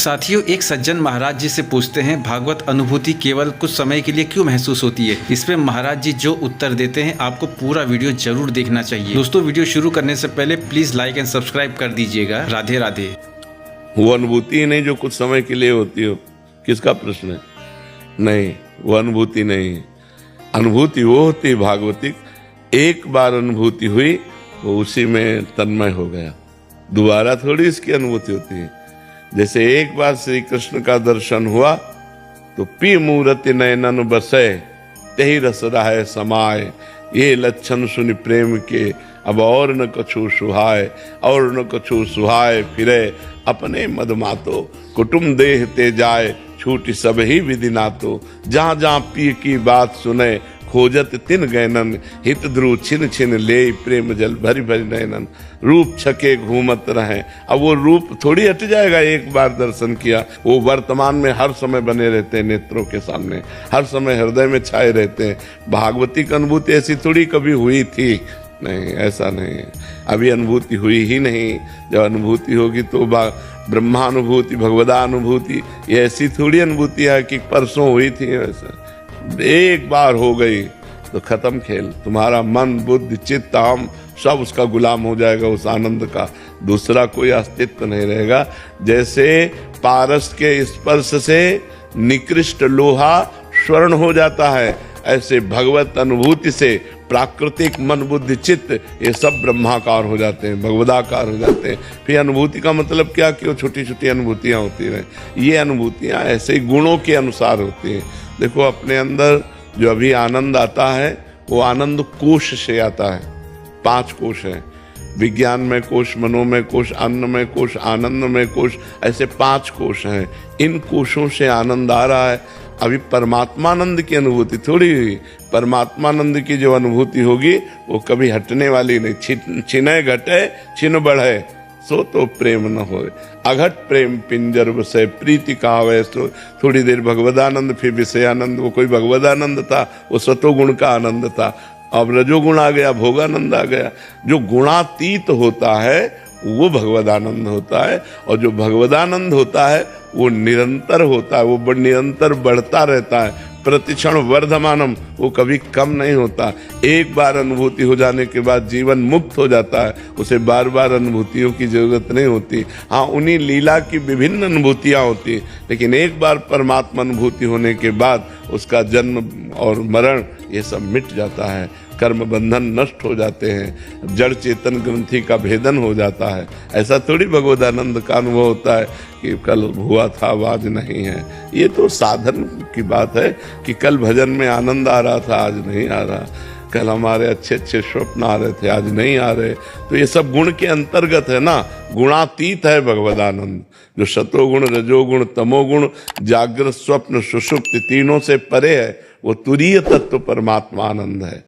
साथियों, एक सज्जन महाराज जी से पूछते हैं, भागवत अनुभूति केवल कुछ समय के लिए क्यों महसूस होती है। इस पे महाराज जी जो उत्तर देते हैं, आपको पूरा वीडियो जरूर देखना चाहिए। दोस्तों, वीडियो शुरू करने से पहले प्लीज लाइक एंड सब्सक्राइब कर दीजिएगा। राधे राधे। वो अनुभूति ही नहीं जो कुछ समय के लिए होती हो, किसका प्रश्न है? नहीं, वो अनुभूति नहीं। अनुभूति वो होती है भागवतिक, एक बार अनुभूति हुई वो उसी में तन्मय हो गया, दोबारा थोड़ी इसकी अनुभूति होती है। जैसे एक बार श्री कृष्ण का दर्शन हुआ तो पी मूर्ति नयनन बसे तेहि रस रहाय समाय, ये लक्षण सुनि प्रेम के अब और न कछु सुहाय, और न कछु सुहाय फिरे अपने मदमातो, कुटुम देह ते जाए छूटी सब ही विधि नातो, जहाँ जहाँ पी की बात सुने खोजत तिन गैनन, हित ध्रुव छिन छिन ले प्रेम जल भरी भरी नयनन, रूप छके घूमत रहे। अब वो रूप थोड़ी हट जाएगा, एक बार दर्शन किया, वो वर्तमान में हर समय बने रहते हैं नेत्रों के सामने, हर समय हृदय में छाए रहते हैं। भागवती की अनुभूति ऐसी थोड़ी कभी हुई थी, नहीं, ऐसा नहीं है। अभी अनुभूति हुई ही नहीं। जब अनुभूति होगी तो ब्रह्मानुभूति, भगवदानुभूति, ये ऐसी थोड़ी अनुभूति है कि परसों हुई थी। वैसा एक बार हो गई तो खत्म खेल। तुम्हारा मन, बुद्धि, चित्त, हम सब उसका गुलाम हो जाएगा, उस आनंद का दूसरा कोई अस्तित्व नहीं रहेगा। जैसे पारस के स्पर्श से निकृष्ट लोहा स्वर्ण हो जाता है, ऐसे भगवत अनुभूति से प्राकृतिक मन, बुद्धि, चित्त ये सब ब्रह्माकार हो जाते हैं, भगवदाकार हो जाते हैं। फिर अनुभूति का मतलब क्या कि वो छोटी छोटी अनुभूतियाँ होती रहे। ये अनुभूतियाँ ऐसे ही गुणों के अनुसार होती हैं। देखो, अपने अंदर जो अभी आनंद आता है वो आनंद कोश से आता है। 5 कोश हैं, विज्ञान में कोश, मनोमय कोश, अन्न में कोश, आनंद में कोश, ऐसे 5 कोश हैं। इन कोशों से आनंद आ रहा है। अभी परमात्मानंद की अनुभूति थोड़ी हुई। परमात्मानंद की जो अनुभूति होगी वो कभी हटने वाली नहीं। छिने घटे छिन बढ़े सो तो प्रेम न होए, अघट प्रेम पिंजर बसे प्रीति कहावे। तो थोड़ी देर भगवदानंद, फिर विषयानंद। वो कोई भगवदानंद था, वो सतोगुण का आनंद था। अब रजोगुण आ गया, भोगानंद आ गया। जो गुणातीत होता है वो भगवदानंद होता है, और जो भगवदानंद होता है वो निरंतर होता है, वो निरंतर बढ़ता रहता है, प्रतिक्षण वर्धमानम, वो कभी कम नहीं होता। एक बार अनुभूति हो जाने के बाद जीवन मुक्त हो जाता है, उसे बार बार अनुभूतियों की जरूरत नहीं होती। हाँ, उन्हीं लीला की विभिन्न अनुभूतियाँ होती, लेकिन एक बार परमात्मा अनुभूति होने के बाद उसका जन्म और मरण ये सब मिट जाता है, कर्म बंधन नष्ट हो जाते हैं, जड़ चेतन ग्रंथि का भेदन हो जाता है। ऐसा थोड़ी भगवदानंद का अनुभव होता है कि कल हुआ था अब आज नहीं है। ये तो साधन की बात है कि कल भजन में आनंद आ रहा था, आज नहीं आ रहा। कल हमारे अच्छे अच्छे स्वप्न आ रहे थे, आज नहीं आ रहे। तो ये सब गुण के अंतर्गत है ना, गुणातीत है भगवदानंद। जो सतोगुण, रजोगुण, तमोगुण, जागृत, स्वप्न, सुषुप्ति तीनों से परे है, वो तुरीय तत्व परमात्मा आनंद है।